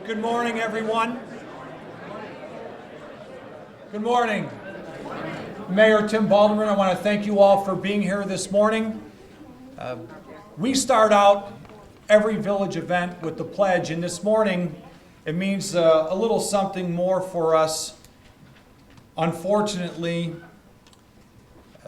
Good morning, everyone. Good morning. Mayor Tim Baldermann, I want to thank you all for being here this morning. We start out every village event with the pledge, and this morning it means a little something more for us. Unfortunately,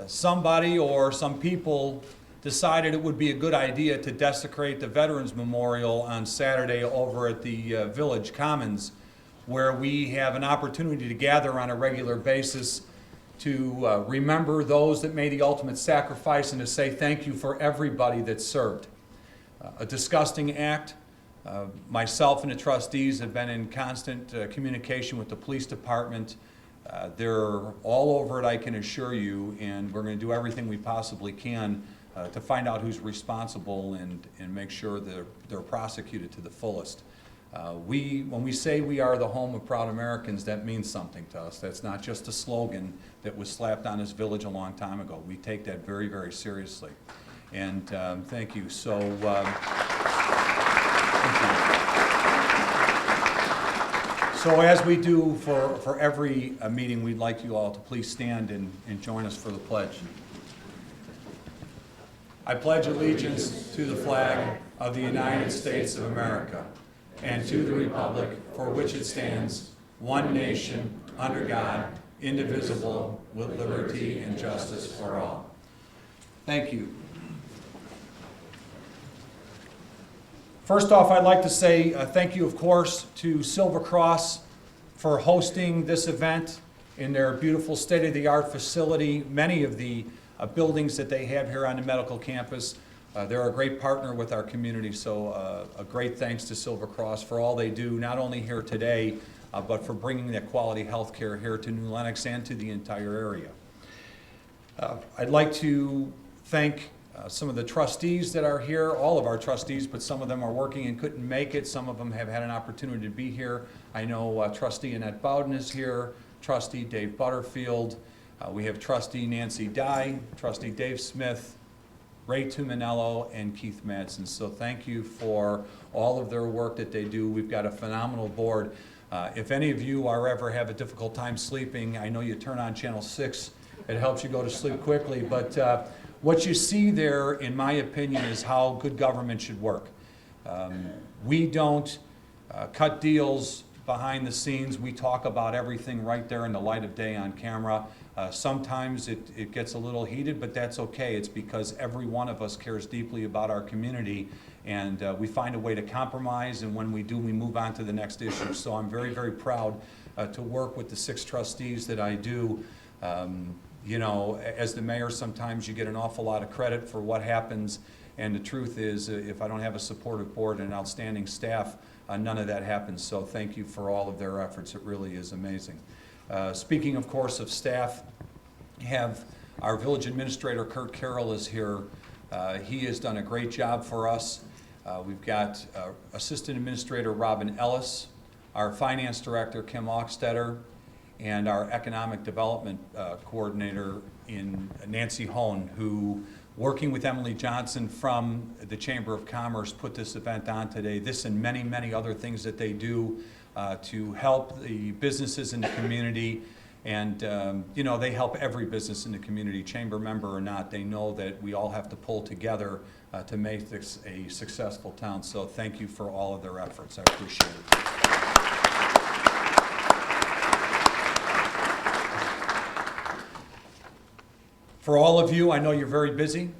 somebody or some people decided it would be a good idea to desecrate the Veterans Memorial on Saturday over at the Village Commons, where we have an opportunity to gather on a regular basis to remember those that made the ultimate sacrifice and to say thank you for everybody that served. A disgusting act. Myself and the trustees have been in constant communication with the police department. They're all over it, I can assure you, and we're going to do everything we possibly can to find out who's responsible and make sure they're prosecuted to the fullest. When we say we are the home of proud Americans, that means something to us. That's not just a slogan that was slapped on this village a long time ago. We take that very, very seriously. And thank you. So, thank you. So as we do for every meeting, we'd like you all to please stand and join us for the pledge. I pledge allegiance to the flag of the United States of America and to the republic for which it stands, one nation, under God, indivisible, with liberty and justice for all. Thank you. First off, I'd like to say thank you, of course, to Silver Cross for hosting this event in their beautiful state-of-the-art facility. Many of the buildings that they have here on the medical campus, they're a great partner with our community, so a great thanks to Silver Cross for all they do, not only here today, but for bringing that quality health care here to New Lenox and to the entire area. I'd like to thank some of the trustees that are here, all of our trustees, but some of them are working and couldn't make it. Some of them have had an opportunity to be here. I know Trustee Annette Bowden is here, Trustee Dave Butterfield, we have Trustee Nancy Dye, Trustee Dave Smith, Ray Tuminello, and Keith Madsen. So thank you for all of their work that they do. We've got a phenomenal board. If any of you are ever have a difficult time sleeping, I know you turn on Channel 6. It helps you go to sleep quickly. But what you see there, in my opinion, is how good government should work. We don't cut deals behind the scenes. We talk about everything right there in the light of day on camera. Sometimes it gets a little heated, but that's okay. It's because every one of us cares deeply about our community, and we find a way to compromise, and when we do, we move on to the next issue. So I'm very, very proud to work with the 6 trustees that I do. You know, as the mayor, sometimes you get an awful lot of credit for what happens, and the truth is, if I don't have a supportive board and an outstanding staff, none of that happens. So thank you for all of their efforts. It really is amazing. Speaking, of course, of staff, have our village administrator, Kurt Carroll, is here. He has done a great job for us. We've got Assistant Administrator Robin Ellis, our Finance Director, Kim Ockstetter, and our Economic Development Coordinator in Nancy Hone, who, working with Emily Johnson from the Chamber of Commerce, put this event on today. This and many, many other things that they do to help the businesses in the community. And you know, they help every business in the community, chamber member or not. They know that we all have to pull together to make this a successful town. So thank you for all of their efforts. I appreciate it. For all of you, I know you're very busy,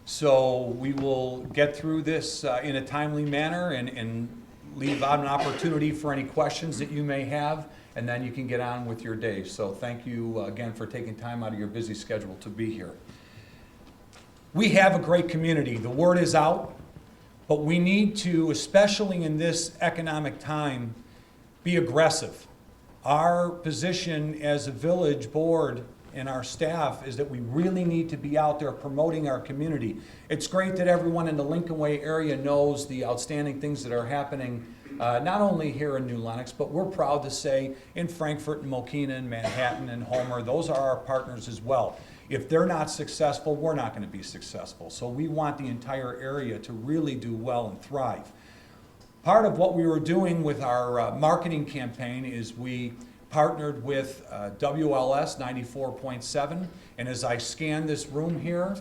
so we will get through this in a timely manner and leave out an opportunity for any questions that you may have, and then you can get on with your day. So thank you again for taking time out of your busy schedule to be here. We have a great community. The word is out, but we need to, especially in this economic time, be aggressive. Our position as a village board and our staff is that we really need to be out there promoting our community. It's great that everyone in the Lincoln Way area knows the outstanding things that are happening, not only here in New Lenox, but we're proud to say in Frankfort and Mokena and Manhattan and Homer, those are our partners as well. If they're not successful, we're not going to be successful. So we want the entire area to really do well and thrive. Part of what we were doing with our marketing campaign is we partnered with WLS 94.7, and as I scan this room here,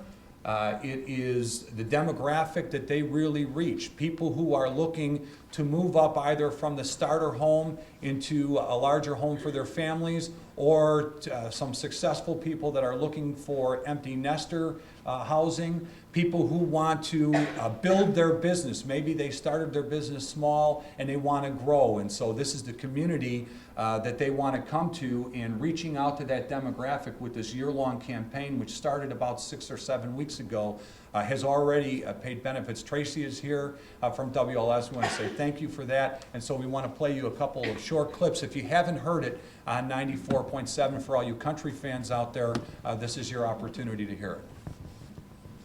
it is the demographic that they really reach. People who are looking to move up either from the starter home into a larger home for their families, or some successful people that are looking for empty nester housing, people who want to build their business. Maybe they started their business small and they want to grow, and so this is the community that they want to come to, and reaching out to that demographic with this year-long campaign, which started about 6 or 7 weeks ago, has already paid benefits. Tracy is here from WLS. We want to say thank you for that, and so we want to play you a couple of short clips. If you haven't heard it on 94.7, for all you country fans out there, this is your opportunity to hear it.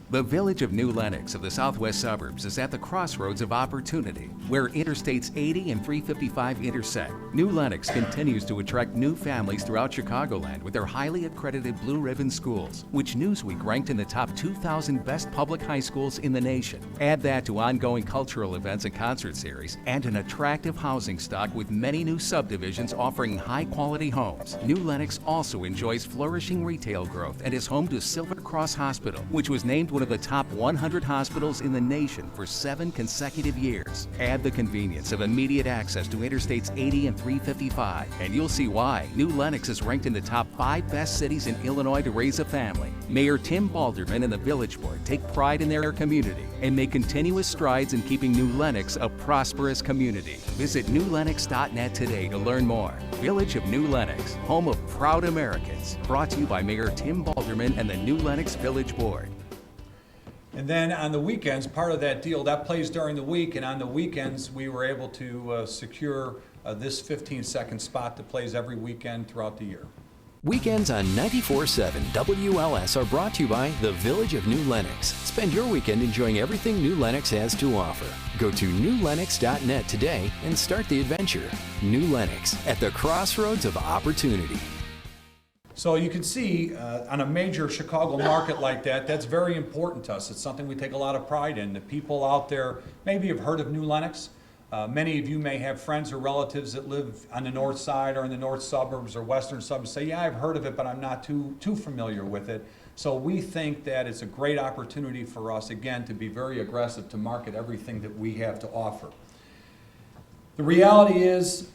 The village of New Lenox of the southwest suburbs is at the crossroads of opportunity, where Interstates 80 and 355 intersect. New Lenox continues to attract new families throughout Chicagoland with their highly accredited Blue Ribbon schools, which Newsweek ranked in the top 2,000 best public high schools in the nation. Add that to ongoing cultural events and concert series, and an attractive housing stock with many new subdivisions offering high-quality homes. New Lenox also enjoys flourishing retail growth and is home to Silver Cross Hospital, which was named one of the top 100 hospitals in the nation for 7 consecutive years. Add the convenience of immediate access to Interstates 80 and 355, and you'll see why New Lenox is ranked in the top 5 best cities in Illinois to raise a family. Mayor Tim Baldermann and the Village Board take pride in their community and make continuous strides in keeping New Lenox a prosperous community. Visit newlenox.net today to learn more. Village of New Lenox, home of proud Americans. Brought to you by Mayor Tim Baldermann and the New Lenox Village Board. And then on the weekends, part of that deal, that plays during the week, and on the weekends, we were able to secure this 15-second spot that plays every weekend throughout the year. Weekends on 94.7 WLS are brought to you by the Village of New Lenox. Spend your weekend enjoying everything New Lenox has to offer. Go to newlenox.net today and start the adventure. New Lenox, at the crossroads of opportunity. So you can see on a major Chicago market like that, that's very important to us. It's something we take a lot of pride in. The people out there maybe have heard of New Lenox. Many of you may have friends or relatives that live on the north side or in the north suburbs or western suburbs. Say, yeah, I've heard of it, but I'm not too familiar with it. So we think that it's a great opportunity for us, again, to be very aggressive to market everything that we have to offer. The reality is,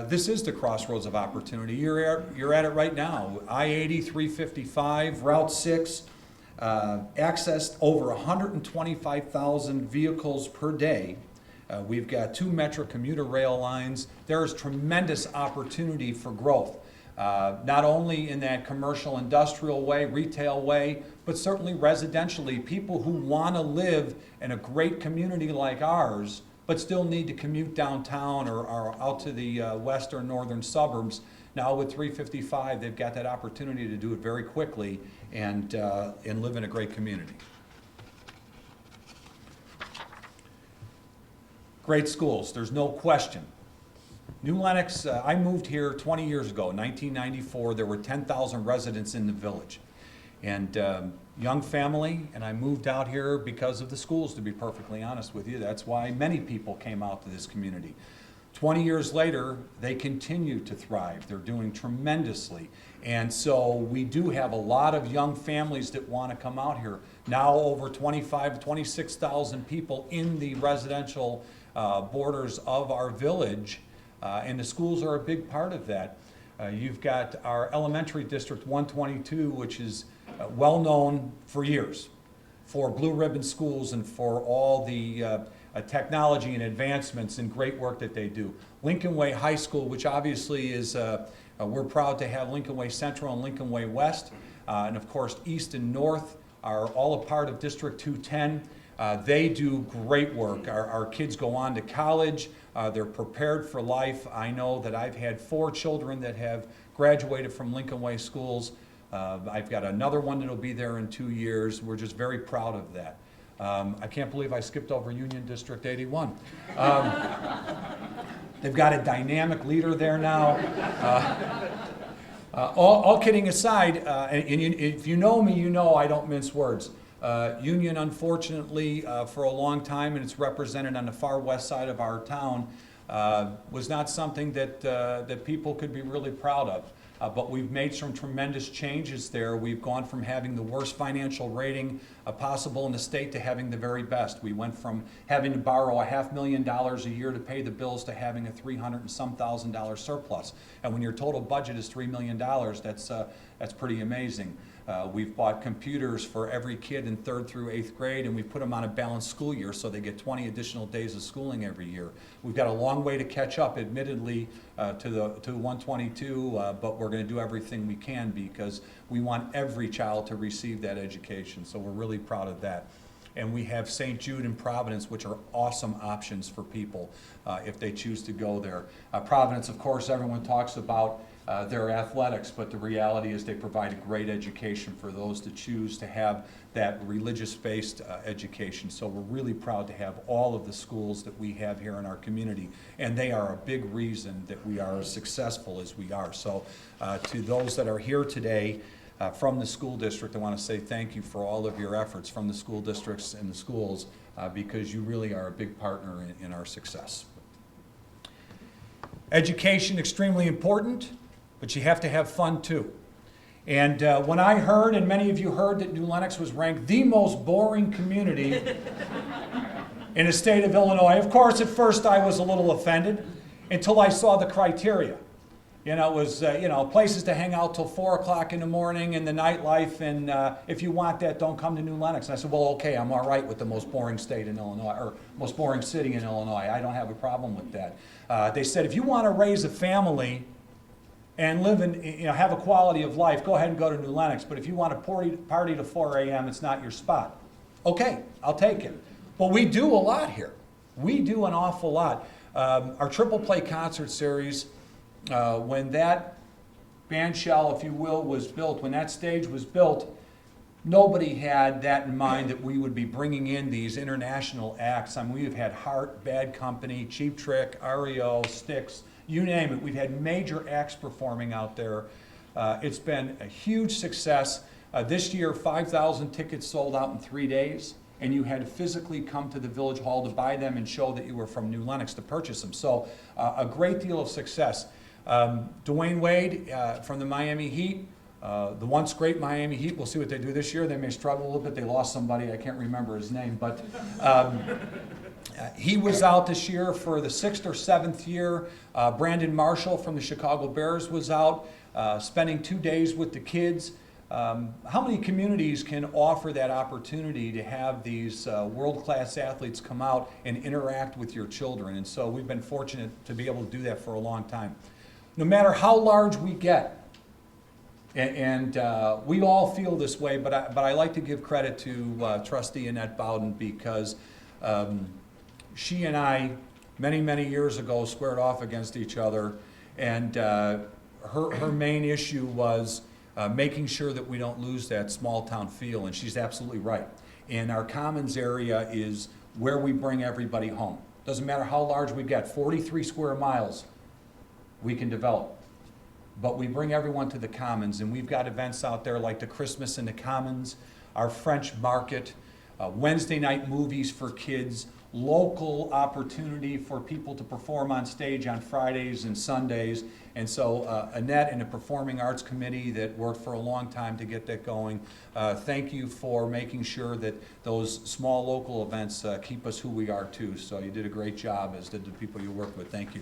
this is the crossroads of opportunity. You're at it right now. I-80, 355, Route 6, accessed over 125,000 vehicles per day. We've got 2 Metro commuter rail lines. There's tremendous opportunity for growth, not only in that commercial industrial way, retail way, but certainly residentially. People who want to live in a great community like ours, but still need to commute downtown or out to the western northern suburbs. Now with 355, they've got that opportunity to do it very quickly and live in a great community. Great schools, there's no question. New Lenox, I moved here 20 years ago, 1994. There were 10,000 residents in the village. And young family, and I moved out here because of the schools, to be perfectly honest with you. That's why many people came out to this community. 20 years later, they continue to thrive. They're doing tremendously. And so we do have a lot of young families that want to come out here. Now over 26,000 people in the residential borders of our village, and the schools are a big part of that. You've got our elementary district 122, which is well known for years for Blue Ribbon schools and for all the technology and advancements and great work that they do. Lincoln Way High School, which obviously is, we're proud to have Lincoln Way Central and Lincoln Way West, and of course East and North are all a part of District 210. They do great work. Our kids go on to college. They're prepared for life. I know that I've had 4 children that have graduated from Lincoln Way schools. I've got another one that'll be there in 2 years. We're just very proud of that. I can't believe I skipped over Union District 81. They've got a dynamic leader there now. All kidding aside, and if you know me, you know I don't mince words. Union, unfortunately, for a long time, and it's represented on the far west side of our town, was not something that people could be really proud of. But we've made some tremendous changes there. We've gone from having the worst financial rating possible in the state to having the very best. We went from having to borrow $500,000 a year to pay the bills to having a $300 and some thousand surplus. And when your total budget is $3 million, that's pretty amazing. We've bought computers for every kid in 3rd through 8th grade, and we put them on a balanced school year so they get 20 additional days of schooling every year. We've got a long way to catch up, admittedly, to 122, but we're going to do everything we can because we want every child to receive that education. So we're really proud of that. And we have St. Jude and Providence, which are awesome options for people if they choose to go there. Providence, of course, everyone talks about their athletics, but the reality is they provide a great education for those that choose to have that religious-based education. So we're really proud to have all of the schools that we have here in our community, and they are a big reason that we are as successful as we are. So to those that are here today from the school district, I want to say thank you for all of your efforts from the school districts and the schools because you really are a big partner in our success. Education, extremely important, but you have to have fun too. And when I heard, and many of you heard, that New Lenox was ranked the most boring community in the state of Illinois, of course, at first I was a little offended until I saw the criteria. You know, it was, places to hang out till 4 o'clock in the morning and the nightlife, and if you want that, don't come to New Lenox. And I said, well, okay, I'm all right with the most boring state in Illinois, or most boring city in Illinois. I don't have a problem with that. They said, if you want to raise a family and live in, have a quality of life, go ahead and go to New Lenox. But if you want to party to 4 a.m., it's not your spot. Okay, I'll take it. But we do a lot here. We do an awful lot. Our triple play concert series, when that band shell, if you will, was built, when that stage was built, nobody had that in mind that we would be bringing in these international acts. I mean, we have had Heart, Bad Company, Cheap Trick, REO, Styx, you name it. We've had major acts performing out there. It's been a huge success. This year, 5,000 tickets sold out in 3 days, and you had to physically come to the Village Hall to buy them and show that you were from New Lenox to purchase them. So a great deal of success. Dwayne Wade from the Miami Heat, the once great Miami Heat. We'll see what they do this year. They may struggle a little bit. They lost somebody. I can't remember his name, but he was out this year for the 6th or 7th year. Brandon Marshall from the Chicago Bears was out, spending 2 days with the kids. How many communities can offer that opportunity to have these world-class athletes come out and interact with your children? And so we've been fortunate to be able to do that for a long time. No matter how large we get, and we all feel this way, but I like to give credit to Trustee Annette Bowden because she and I, many, many years ago, squared off against each other, and her main issue was making sure that we don't lose that small town feel, and she's absolutely right. And our commons area is where we bring everybody home. Doesn't matter how large we get, 43 square miles we can develop. But we bring everyone to the commons, and we've got events out there like the Christmas in the Commons, our French market, Wednesday night movies for kids, local opportunity for people to perform on stage on Fridays and Sundays. And so Annette and the Performing Arts Committee that worked for a long time to get that going, thank you for making sure that those small local events keep us who we are too. So you did a great job, as did the people you worked with. Thank you.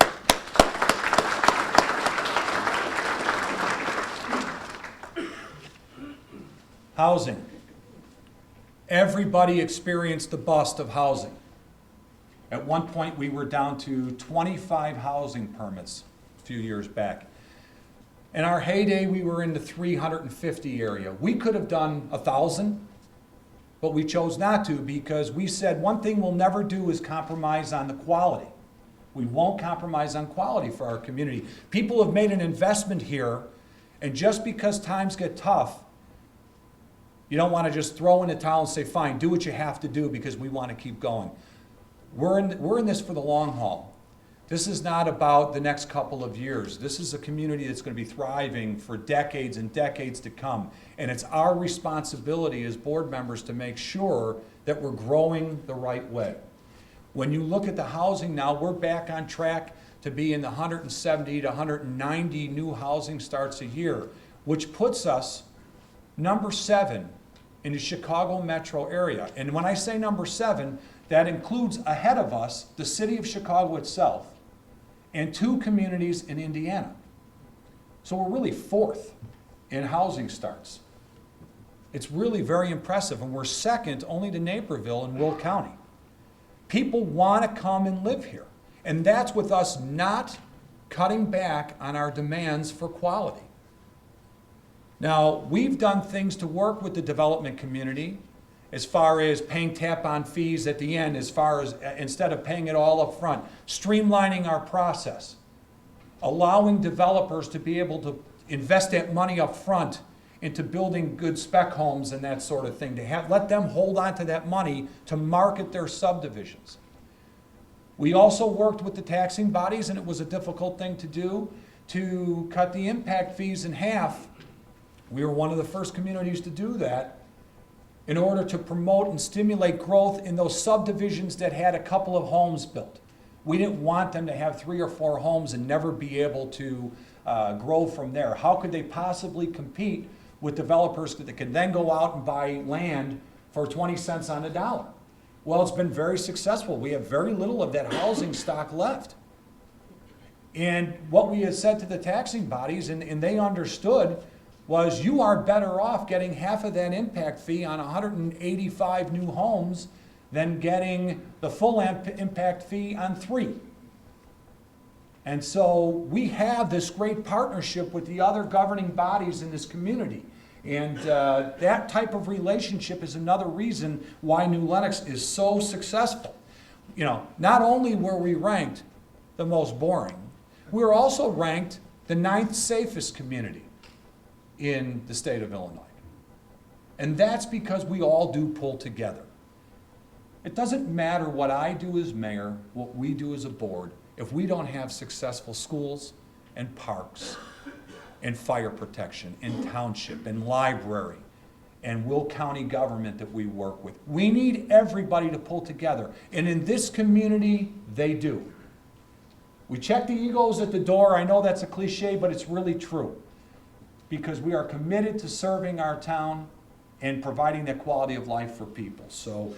Housing. Everybody experienced the bust of housing. At one point, we were down to 25 housing permits a few years back. In our heyday, we were in the 350 area. We could have done 1,000, but we chose not to because we said one thing we'll never do is compromise on the quality. We won't compromise on quality for our community. People have made an investment here, and just because times get tough, you don't want to just throw in the towel and say, fine, do what you have to do because we want to keep going. We're in this for the long haul. This is not about the next couple of years. This is a community that's going to be thriving for decades and decades to come. And it's our responsibility as board members to make sure that we're growing the right way. When you look at the housing now, we're back on track to be in the 170 to 190 new housing starts a year, which puts us number 7 in the Chicago metro area. And when I say number 7, that includes ahead of us the city of Chicago itself and 2 communities in Indiana. So we're really 4th in housing starts. It's really very impressive, and we're 2nd only to Naperville in Will County. People want to come and live here, and that's with us not cutting back on our demands for quality. Now, we've done things to work with the development community as far as paying tap-on fees at the end, as far as instead of paying it all up front, streamlining our process, allowing developers to be able to invest that money up front into building good spec homes and that sort of thing, to let them hold on to that money to market their subdivisions. We also worked with the taxing bodies, and it was a difficult thing to do, to cut the impact fees in half. We were one of the first communities to do that in order to promote and stimulate growth in those subdivisions that had a couple of homes built. We didn't want them to have 3 or 4 homes and never be able to grow from there. How could they possibly compete with developers that can then go out and buy land for 20 cents on the dollar? Well, it's been very successful. We have very little of that housing stock left. And what we had said to the taxing bodies, and they understood, was you are better off getting half of that impact fee on 185 new homes than getting the full impact fee on 3. And so we have this great partnership with the other governing bodies in this community. And that type of relationship is another reason why New Lenox is so successful. You know, not only were we ranked the most boring, we were also ranked the 9th safest community in the state of Illinois. And that's because we all do pull together. It doesn't matter what I do as mayor, what we do as a board, if we don't have successful schools and parks and fire protection and township and library and Will County government that we work with. We need everybody to pull together. And in this community, they do. We check the egos at the door. I know that's a cliche, but it's really true, because we are committed to serving our town and providing that quality of life for people. So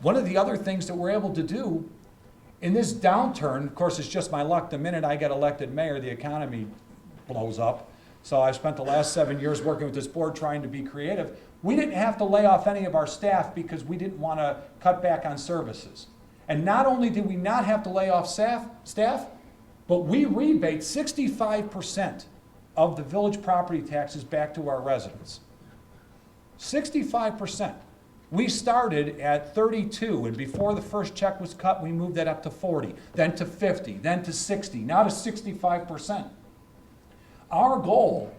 one of the other things that we're able to do in this downturn, of course, it's just my luck, the minute I get elected mayor, the economy blows up. So I spent the last 7 years working with this board trying to be creative. We didn't have to lay off any of our staff because we didn't want to cut back on services. And not only did we not have to lay off staff, but we rebate 65% of the village property taxes back to our residents. 65%. We started at 32, and before the first check was cut, we moved that up to 40, then to 50, then to 60, now to 65%. Our goal,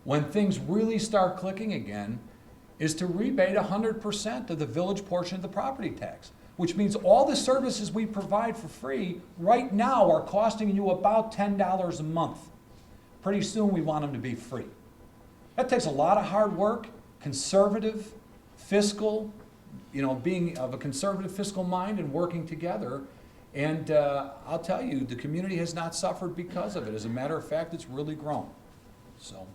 when things really start clicking again, is to rebate 100% of the village portion of the property tax, which means all the services we provide for free right now are costing you about $10 a month. Pretty soon we want them to be free. That takes a lot of hard work, conservative, fiscal, being of a conservative fiscal mind and working together. And I'll tell you, the community has not suffered because of it. As a matter of fact, it's really grown. So,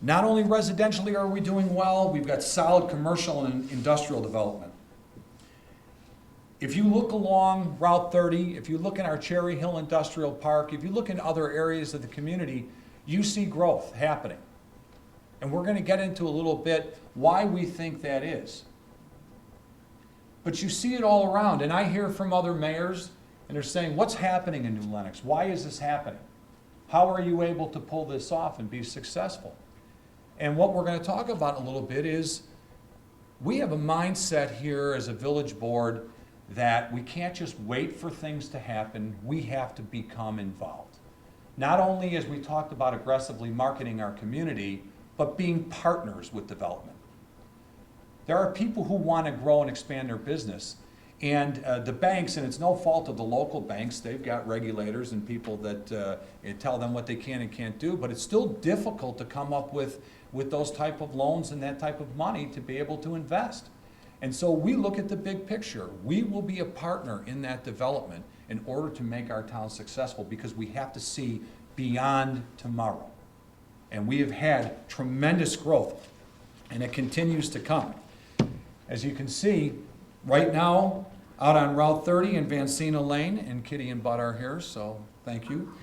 not only residentially are we doing well, we've got solid commercial and industrial development. If you look along Route 30, if you look in our Cherry Hill Industrial Park, if you look in other areas of the community, you see growth happening. And we're going to get into a little bit why we think that is. But you see it all around, and I hear from other mayors, and they're saying, what's happening in New Lenox? Why is this happening? How are you able to pull this off and be successful? And what we're going to talk about a little bit is we have a mindset here as a village board that we can't just wait for things to happen. We have to become involved. Not only, as we talked about, aggressively marketing our community, but being partners with development. There are people who want to grow and expand their business, And the banks, and it's no fault of the local banks, they've got regulators and people that tell them what they can and can't do, but it's still difficult to come up with those type of loans and that type of money to be able to invest. And so we look at the big picture. We will be a partner in that development in order to make our town successful, because we have to see beyond tomorrow. And we have had tremendous growth, and it continues to come. As you can see, right now, out on Route 30 in Vancina Lane, and Kitty and Bud are here, so thank you.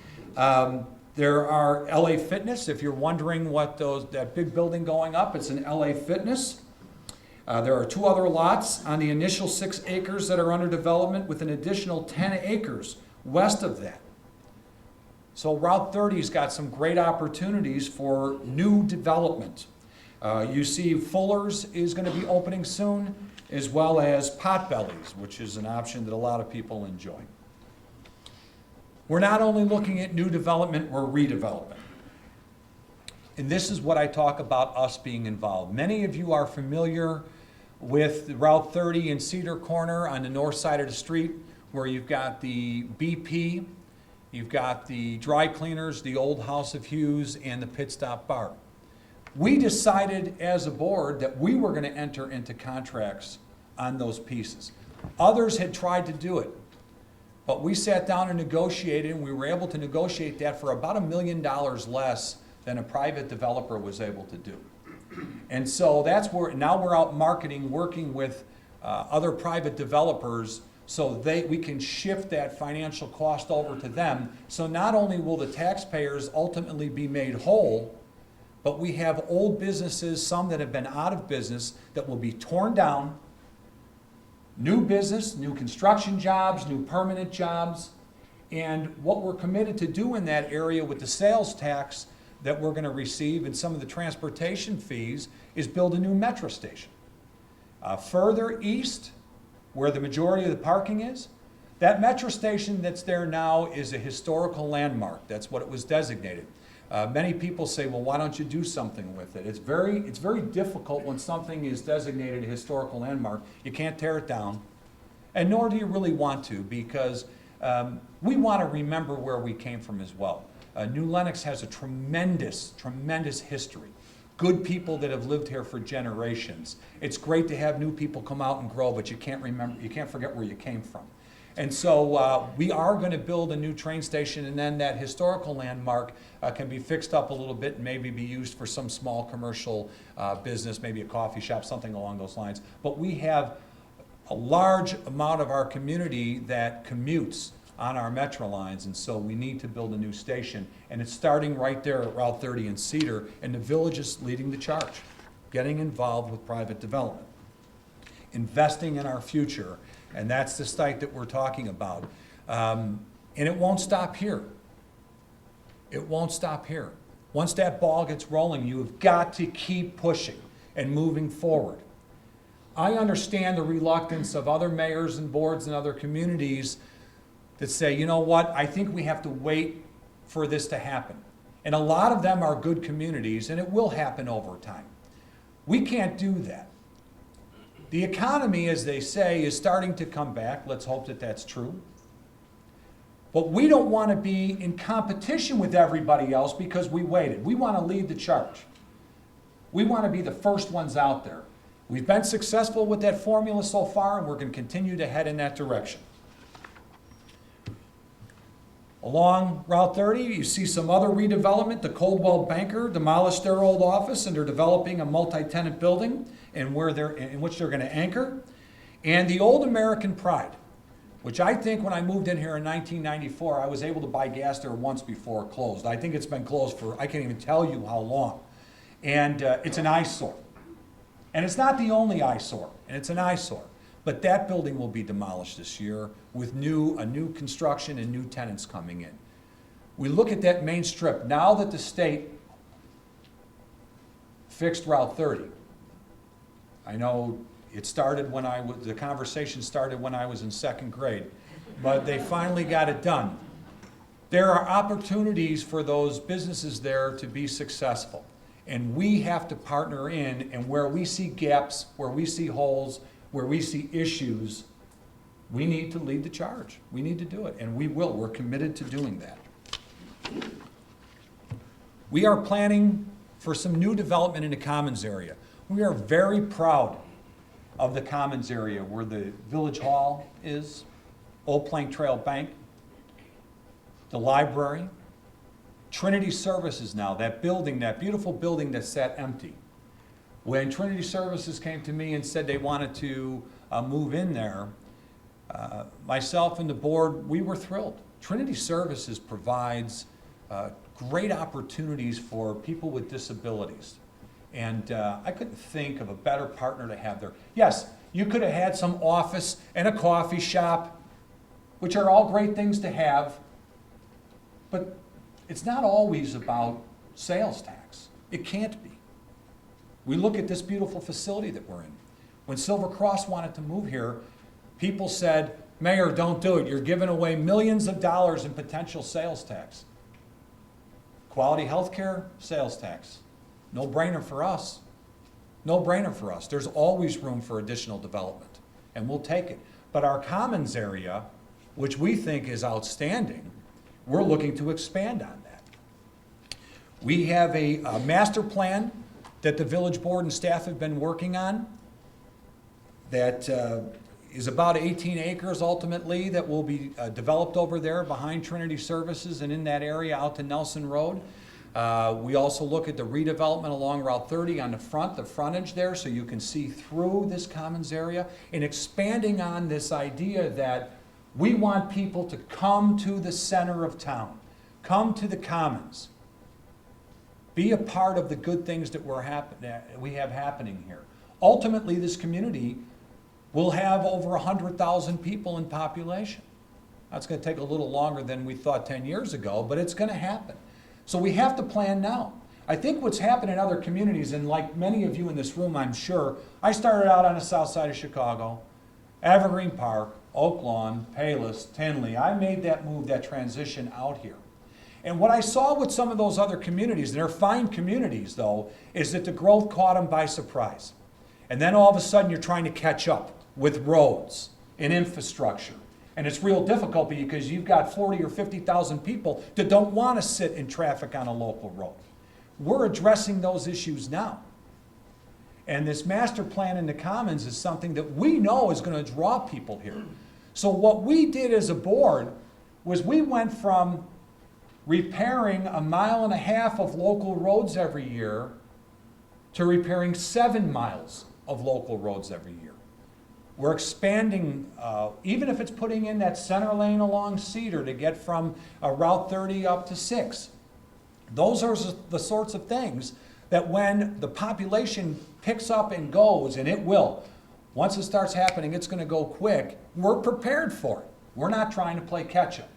There are LA Fitness. If you're wondering what that big building going up, it's an LA Fitness. There are 2 other lots on the initial 6 acres that are under development, with an additional 10 acres west of that. So Route 30's got some great opportunities for new development. You see Fuller's is going to be opening soon, as well as Potbelly's, which is an option that a lot of people enjoy. We're not only looking at new development, we're redevelopment. And this is what I talk about us being involved. Many of you are familiar with Route 30 in Cedar Corner on the north side of the street, where you've got the BP, you've got the dry cleaners, the old House of Hughes, and the Pit Stop Bar. We decided as a board that we were going to enter into contracts on those pieces. Others had tried to do it, but we sat down and negotiated, and we were able to negotiate that for about $1 million less than a private developer was able to do. And so that's where, now we're out marketing, working with other private developers, so we can shift that financial cost over to them. So not only will the taxpayers ultimately be made whole, but we have old businesses, some that have been out of business, that will be torn down, new business, new construction jobs, new permanent jobs. And what we're committed to do in that area with the sales tax that we're going to receive and some of the transportation fees is build a new metro station. Further east, where the majority of the parking is, that metro station that's there now is a historical landmark. That's what it was designated. Many people say, well, why don't you do something with it? It's very difficult when something is designated a historical landmark. You can't tear it down, and nor do you really want to, because we want to remember where we came from as well. New Lenox has a tremendous, tremendous history. Good people that have lived here for generations. It's great to have new people come out and grow, but you can't forget where you came from. And so we are going to build a new train station, and then that historical landmark can be fixed up a little bit and maybe be used for some small commercial business, maybe a coffee shop, something along those lines. But we have a large amount of our community that commutes on our metro lines, and so we need to build a new station. And it's starting right there at Route 30 in Cedar, and the village is leading the charge, getting involved with private development, investing in our future. And that's the site that we're talking about. And it won't stop here. It won't stop here. Once that ball gets rolling, you've got to keep pushing and moving forward. I understand the reluctance of other mayors and boards and other communities that say, you know what, I think we have to wait for this to happen. And a lot of them are good communities, and it will happen over time. We can't do that. The economy, as they say, is starting to come back. Let's hope that that's true. But we don't want to be in competition with everybody else because we waited. We want to lead the charge. We want to be the first ones out there. We've been successful with that formula so far, and we're going to continue to head in that direction. Along Route 30, you see some other redevelopment. The Coldwell Banker demolished their old office, and they're developing a multi-tenant building in which they're going to anchor. And the Old American Pride, which I think when I moved in here in 1994, I was able to buy gas there once before it closed. I think it's been closed for, I can't even tell you how long. And it's an eyesore. And it's not the only eyesore, and it's an eyesore. But that building will be demolished this year with a new construction and new tenants coming in. We look at that main strip. Now that the state fixed Route 30, I know it started when the conversation started when I was in second grade, but they finally got it done. There are opportunities for those businesses there to be successful. And we have to partner in, and where we see gaps, where we see holes, where we see issues, we need to lead the charge. We need to do it, and we will. We're committed to doing that. We are planning for some new development in the Commons area. We are very proud of the Commons area where the Village Hall is, Old Plank Trail Bank, the library, Trinity Services now, that building, that beautiful building that sat empty. When Trinity Services came to me and said they wanted to move in there, myself and the board, we were thrilled. Trinity Services provides great opportunities for people with disabilities. And I couldn't think of a better partner to have there. Yes, you could have had some office and a coffee shop, which are all great things to have, but it's not always about sales tax. It can't be. We look at this beautiful facility that we're in. When Silver Cross wanted to move here, people said, Mayor, don't do it. You're giving away millions of dollars in potential sales tax. Quality health care, sales tax. No brainer for us. No brainer for us. There's always room for additional development, and we'll take it. But our Commons area, which we think is outstanding, we're looking to expand on that. We have a master plan that the village board and staff have been working on that is about 18 acres ultimately that will be developed over there behind Trinity Services and in that area out to Nelson Road. We also look at the redevelopment along Route 30 on the frontage there, so you can see through this Commons area, and expanding on this idea that we want people to come to the center of town, come to the Commons, be a part of the good things that we have happening here. Ultimately, this community will have over 100,000 people in population. That's going to take a little longer than we thought 10 years ago, but it's going to happen. So we have to plan now. I think what's happened in other communities, and like many of you in this room, I'm sure, I started out on the south side of Chicago, Evergreen Park, Oak Lawn, Palos, Tinley. I made that move, that transition out here. And what I saw with some of those other communities, and they're fine communities though, is that the growth caught them by surprise. And then all of a sudden you're trying to catch up with roads and infrastructure. And it's real difficult because you've got 40 or 50,000 people that don't want to sit in traffic on a local road. We're addressing those issues now. And this master plan in the Commons is something that we know is going to draw people here. So what we did as a board was we went from repairing 1.5 miles of local roads every year to repairing 7 miles of local roads every year. We're expanding, even if it's putting in that center lane along Cedar to get from Route 30 up to 6. Those are the sorts of things that when the population picks up and goes, and it will, once it starts happening, it's going to go quick, we're prepared for it. We're not trying to play catch-up.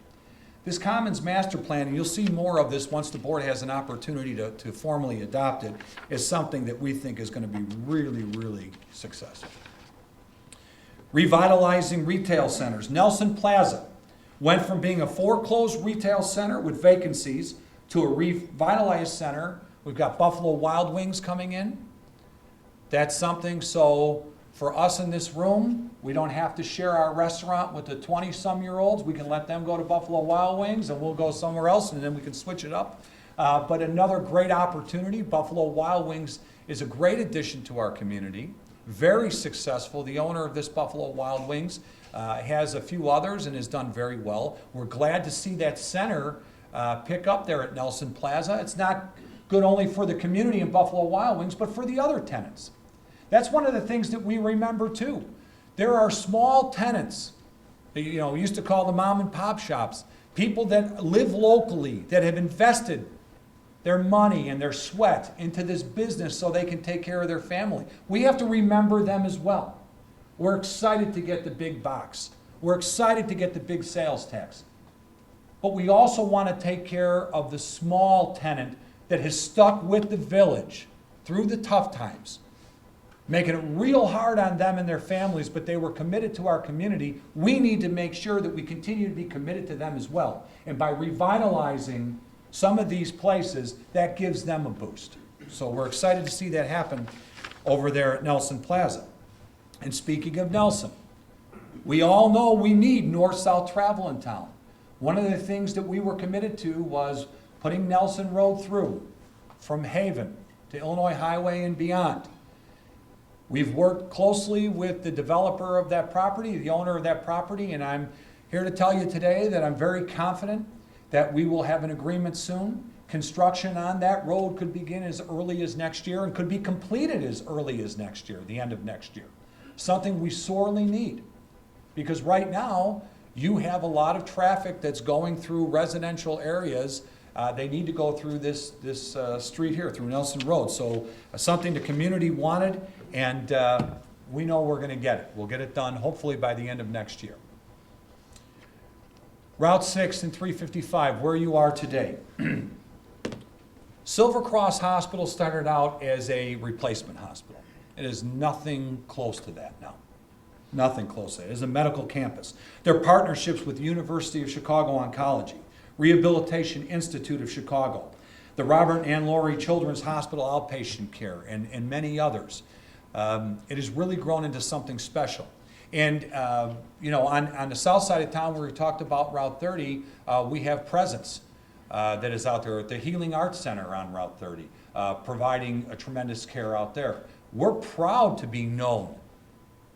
This Commons Master Plan, and you'll see more of this once the board has an opportunity to formally adopt it, is something that we think is going to be really, really successful. Revitalizing retail centers. Nelson Plaza went from being a foreclosed retail center with vacancies to a revitalized center. We've got Buffalo Wild Wings coming in. That's something, so for us in this room, we don't have to share our restaurant with the 20-some-year-olds. We can let them go to Buffalo Wild Wings and we'll go somewhere else and then we can switch it up. But another great opportunity. Buffalo Wild Wings is a great addition to our community. Very successful. The owner of this Buffalo Wild Wings has a few others and has done very well. We're glad to see that center pick up there at Nelson Plaza. It's not good only for the community in Buffalo Wild Wings, but for the other tenants. That's one of the things that we remember too. There are small tenants, we used to call the mom and pop shops, people that live locally, that have invested their money and their sweat into this business so they can take care of their family. We have to remember them as well. We're excited to get the big box. We're excited to get the big sales tax. But we also want to take care of the small tenant that has stuck with the village through the tough times, making it real hard on them and their families, but they were committed to our community. We need to make sure that we continue to be committed to them as well. And by revitalizing some of these places, that gives them a boost. So we're excited to see that happen over there at Nelson Plaza. And speaking of Nelson, We all know we need north-south travel in town. One of the things that we were committed to was putting Nelson Road through from Haven to Illinois Highway and beyond. We've worked closely with the developer of that property, the owner of that property, and I'm here to tell you today that I'm very confident that we will have an agreement soon. Construction on that road could begin as early as next year and could be completed as early as next year, the end of next year. Something we sorely need. Because right now, you have a lot of traffic that's going through residential areas. They need to go through this street here, through Nelson Road. So something the community wanted, and we know we're going to get it. We'll get it done hopefully by the end of next year. Route 6 and 355, where you are today. Silver Cross Hospital started out as a replacement hospital. It is nothing close to that now. Nothing close to that. It is a medical campus. There are partnerships with the University of Chicago Oncology, Rehabilitation Institute of Chicago, the Robert and Ann Laurie Children's Hospital Outpatient Care, and many others. It has really grown into something special. And, you know, on the south side of town where we talked about Route 30, we have Presence that is out there at the Healing Arts Center on Route 30, providing a tremendous care out there. We're proud to be known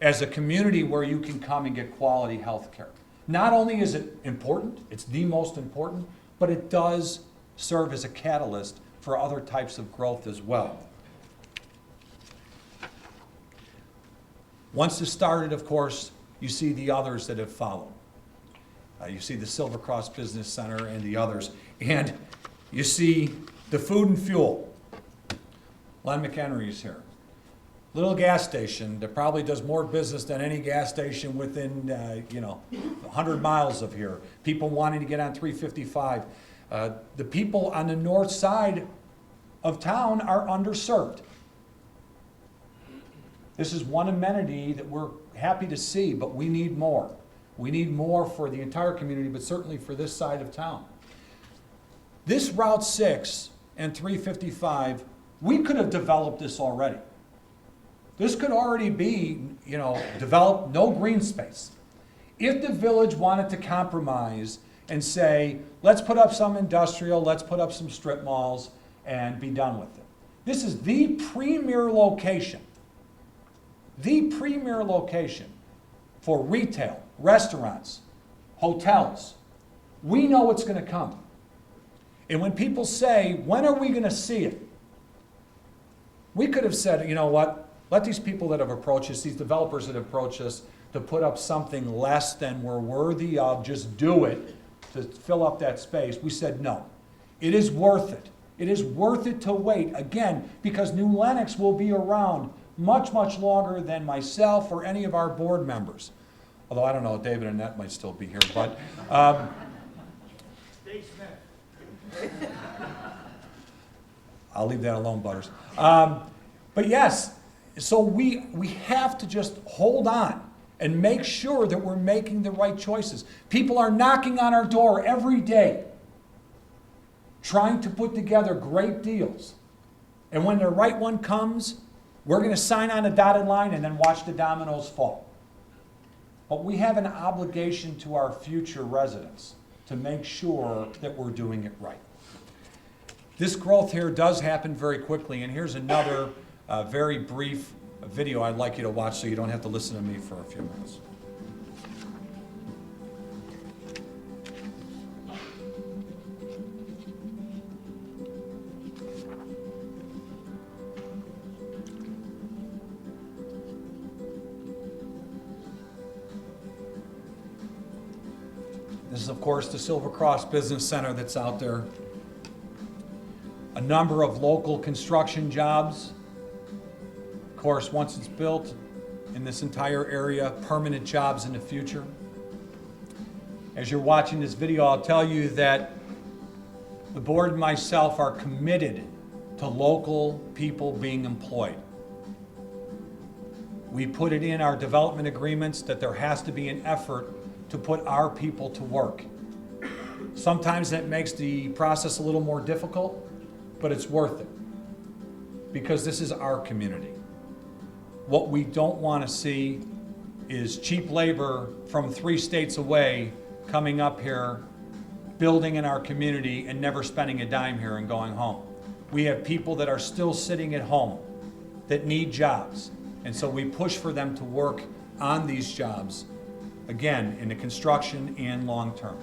as a community where you can come and get quality health care. Not only is it important, it's the most important, but it does serve as a catalyst for other types of growth as well. Once this started, of course, you see the others that have followed. You see the Silver Cross Business Center and the others. And you see the food and fuel. Len McHenry's here. Little gas station that probably does more business than any gas station within, 100 miles of here. People wanting to get on 355. The people on the north side of town are underserved. This is one amenity that we're happy to see, but we need more. We need more for the entire community, but certainly for this side of town. This Route 6 and 355, we could have developed this already. This could already be, developed, no green space. If the village wanted to compromise and say, let's put up some industrial, let's put up some strip malls, and be done with it. This is the premier location for retail, restaurants, hotels. We know it's going to come. And when people say, when are we going to see it? We could have said, you know what? Let these people that have approached us, these developers that have approached us to put up something less than we're worthy of, just do it to fill up that space. We said no. It is worth it. It is worth it to wait, again, because New Lenox will be around much, much longer than myself or any of our board members. Although I don't know, David and Annette might still be here, but Dave Smith. I'll leave that alone, Butters. But yes, so we have to just hold on and make sure that we're making the right choices. People are knocking on our door every day, trying to put together great deals. And when the right one comes, we're going to sign on a dotted line and then watch the dominoes fall. But we have an obligation to our future residents to make sure that we're doing it right. This growth here does happen very quickly, and here's another very brief video I'd like you to watch so you don't have to listen to me for a few minutes. This is, of course, the Silver Cross Business Center that's out there. A number of local construction jobs. Of course, once it's built in this entire area, permanent jobs in the future. As you're watching this video, I'll tell you that the board and myself are committed to local people being employed. We put it in our development agreements that there has to be an effort to put our people to work. Sometimes that makes the process a little more difficult, but it's worth it because this is our community. What we don't want to see is cheap labor from 3 states away coming up here, building in our community and never spending a dime here and going home. We have people that are still sitting at home that need jobs. And so we push for them to work on these jobs, again, in the construction and long term.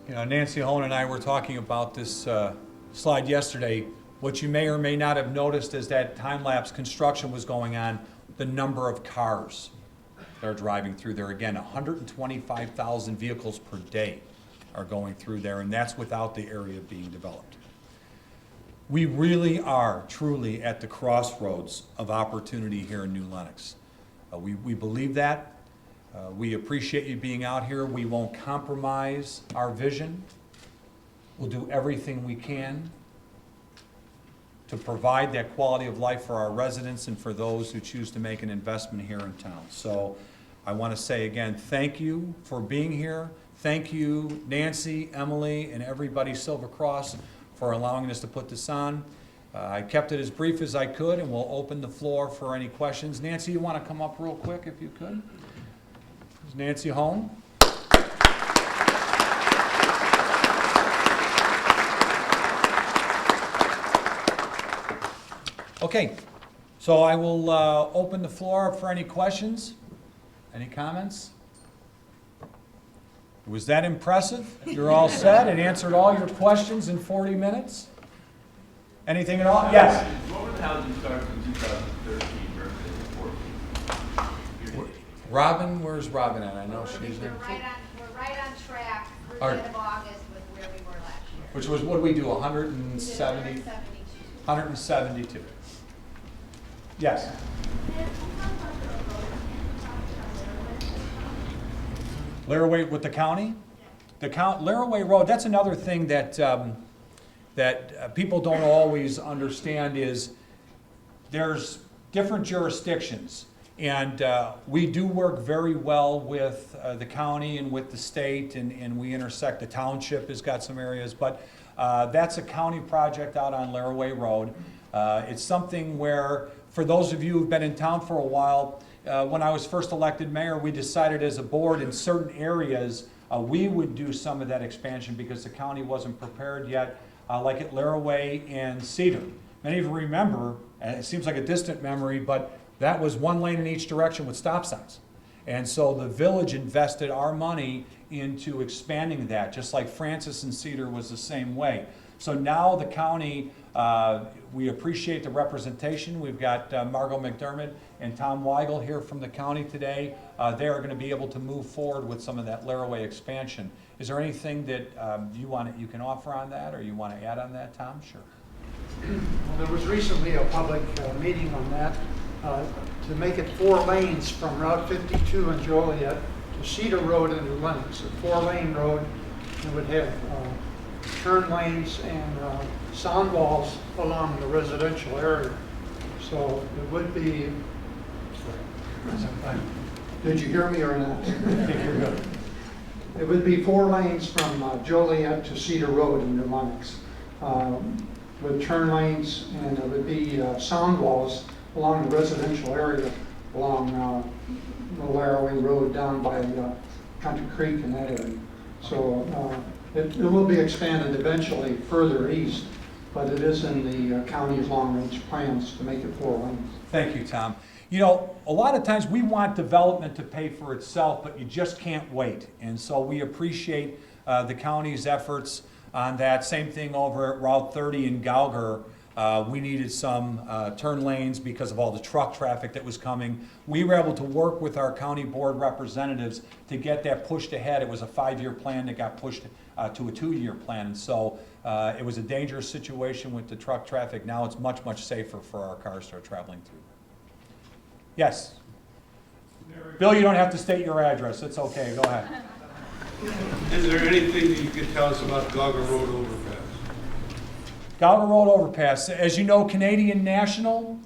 You know, Nancy Hone and I were talking about this slide yesterday. What you may or may not have noticed is that time-lapse construction was going on, the number of cars that are driving through there. Again, 125,000 vehicles per day are going through there, and that's without the area being developed. We really are truly at the crossroads of opportunity here in New Lenox. We believe that. We appreciate you being out here. We won't compromise our vision. We'll do everything we can to provide that quality of life for our residents and for those who choose to make an investment here in town. So I want to say again, thank you for being here. Thank you, Nancy, Emily, and everybody Silver Cross for allowing us to put this on. I kept it as brief as I could, and we'll open the floor for any questions. Nancy, you want to come up real quick if you could? Is Nancy home? Okay, so I will open the floor up for any questions. Any comments? Was that impressive? You're all set and answered all your questions in 40 minutes? Anything at all? Yes? What were the housing starts in 2013 versus 2014? Robin, where's Robin at? I know she's there. We're right on track through All the right. end of August with where we were last year. Which was, what did we do, We did 170? 172. 172. Yes? Laraway with the county? Laraway Road, that's another thing that, people don't always understand is there's different jurisdictions. And we do work very well with the county and with the state, and we intersect. The township has got some areas, but that's a county project out on Laraway Road. It's something where, for those of you who've been in town for a while, when I was first elected mayor, we decided as a board in certain areas we would do some of that expansion because the county wasn't prepared yet, like at Laraway and Cedar. Many of you remember, and it seems like a distant memory, but that was one lane in each direction with stop signs. And so the village invested our money into expanding that, just like Francis and Cedar was the same way. So now the county, we appreciate the representation. We've got Margot McDermott and Tom Weigel here from the county today. They are going to be able to move forward with some of that Laraway expansion. Is there anything that you can offer on that, or you want to add on that, Tom? Sure. Well, there was recently a public meeting on that to make it 4 lanes from Route 52 in Joliet to Cedar Road into Lenox. A 4-lane road. It would have turn lanes and sound walls along the residential area. So it would be. Did you hear me or not? I think you're good. It would be 4 lanes from Joliet to Cedar Road into Lenox, with turn lanes, and it would be sound walls along the residential area along the Laraway Road down by Country Creek in that area. So it will be expanded eventually further east, but it is in the county's long-range plans to make it 4 lanes. Thank you, Tom. You know, a lot of times we want development to pay for itself, but you just can't wait. And so we appreciate the county's efforts on that. Same thing over at Route 30 in Gouger. We needed some turn lanes because of all the truck traffic that was coming. We were able to work with our county board representatives to get that pushed ahead. It was a 5-year plan that got pushed to a 2-year plan. And so it was a dangerous situation with the truck traffic. Now it's much, much safer for our cars to start traveling through. Yes? Bill, you don't have to state your address. It's okay. Go ahead. Is there anything that you could tell us about Gouger Road overpass? Gouger Road Overpass. As you know, Canadian National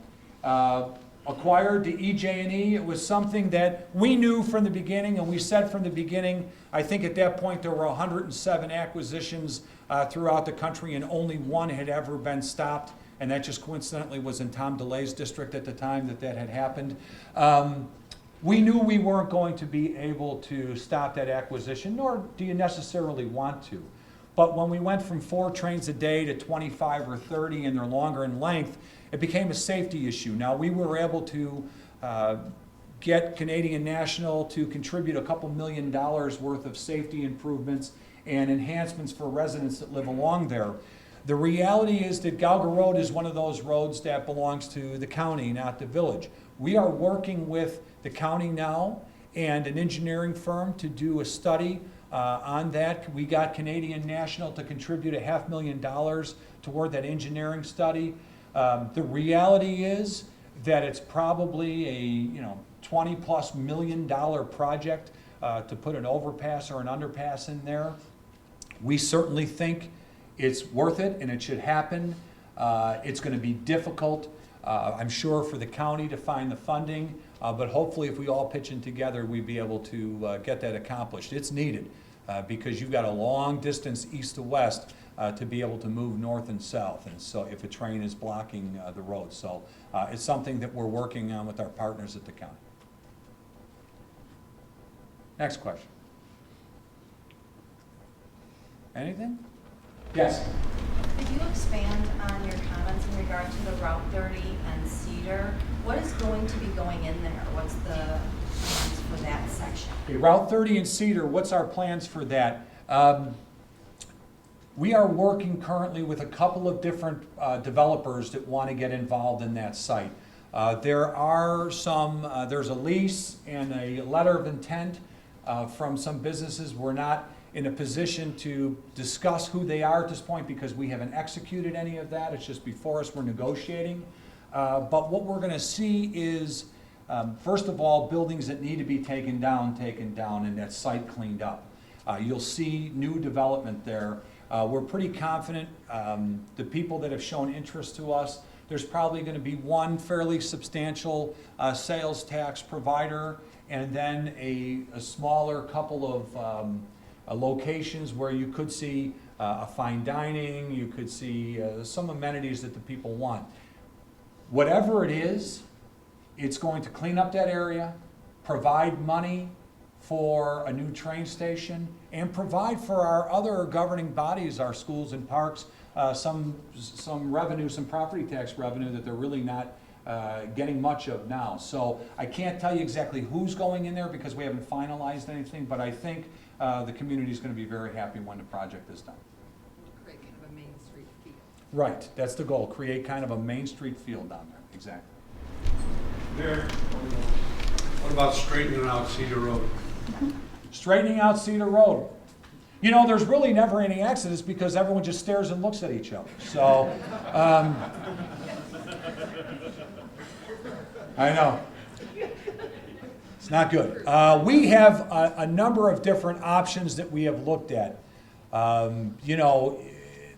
acquired the EJ&E. It was something that we knew from the beginning, and we said from the beginning, I think at that point there were 107 acquisitions throughout the country, and only one had ever been stopped, and that just coincidentally was in Tom DeLay's district at the time that had happened. We knew we weren't going to be able to stop that acquisition, nor do you necessarily want to. But when we went from 4 trains a day to 25 or 30, and they're longer in length, it became a safety issue. Now, we were able to get Canadian National to contribute a couple $1 million worth of safety improvements and enhancements for residents that live along there. The reality is that Gouger Road is one of those roads that belongs to the county, not the village. We are working with the county now and an engineering firm to do a study on that. We got Canadian National to contribute $500,000 toward that engineering study. The reality is that it's probably a $20+ million project to put an overpass or an underpass in there. We certainly think it's worth it and it should happen. It's going to be difficult, I'm sure, for the county to find the funding, but hopefully if we all pitch in together, we'd be able to get that accomplished. It's needed because you've got a long distance east to west to be able to move north and south, and so if a train is blocking the road. So it's something that we're working on with our partners at the county. Next question. Anything? Yes? Could you expand on your comments in regard to the Route 30 and Cedar? What is going to be going in there? What's the plans for that section? Okay, Route 30 and Cedar, what's our plans for that? We are working currently with a couple of different developers that want to get involved in that site. There's a lease and a letter of intent from some businesses. We're not in a position to discuss who they are at this point because we haven't executed any of that. It's just before us, we're negotiating. But what we're going to see is, first of all, buildings that need to be taken down, and that site cleaned up. You'll see new development there. We're pretty confident the people that have shown interest to us, there's probably going to be one fairly substantial sales tax provider, and then a smaller couple of locations where you could see a fine dining, you could see some amenities that the people want. Whatever it is, it's going to clean up that area, provide money for a new train station, and provide for our other governing bodies, our schools and parks, some revenue, some property tax revenue that they're really not getting much of now. So I can't tell you exactly who's going in there because we haven't finalized anything, but I think the community is going to be very happy when the project is done. Create kind of a Main Street feel. Right, that's the goal, create kind of a Main Street feel down there, exactly. Mayor, what about straightening out Cedar Road? Straightening out Cedar Road. You know, there's really never any accidents because everyone just stares and looks at each other. So, I know. It's not good. We have a number of different options that we have looked at. You know,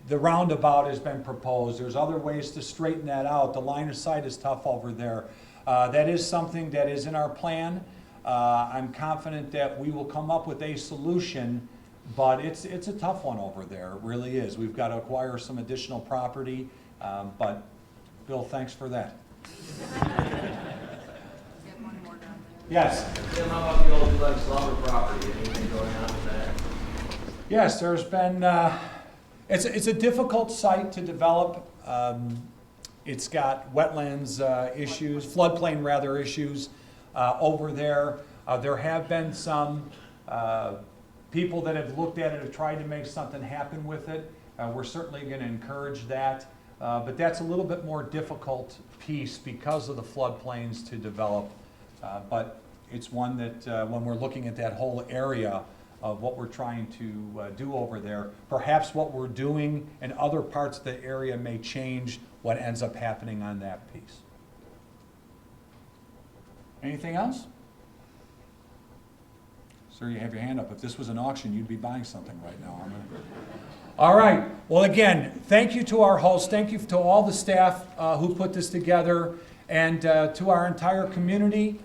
the roundabout has been proposed. There's other ways to straighten that out. The line of sight is tough over there. That is something that is in our plan. I'm confident that we will come up with a solution, but it's a tough one over there. It really is. We've got to acquire some additional property, but Bill, thanks for that. Yes? Tim, how about the old Lenox lumber property? Anything going on with that? Yes, there's been, it's a difficult site to develop. It's got wetlands issues, floodplain rather issues over there. There have been some people that have looked at it, have tried to make something happen with it. We're certainly going to encourage that. But that's a little bit more difficult piece because of the floodplains to develop. But it's one that when we're looking at that whole area of what we're trying to do over there, perhaps what we're doing in other parts of the area may change what ends up happening on that piece. Anything else? Sir, you have your hand up. If this was an auction, you'd be buying something right now. All right. Well, again, thank you to our hosts. Thank you to all the staff who put this together, and to our entire community.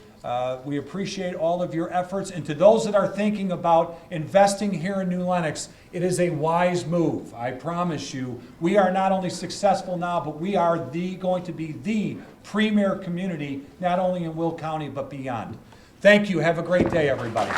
We appreciate all of your efforts. And to those that are thinking about investing here in New Lenox, it is a wise move. I promise you, we are not only successful now, but we are going to be the premier community, not only in Will County, but beyond. Thank you. Have a great day, everybody.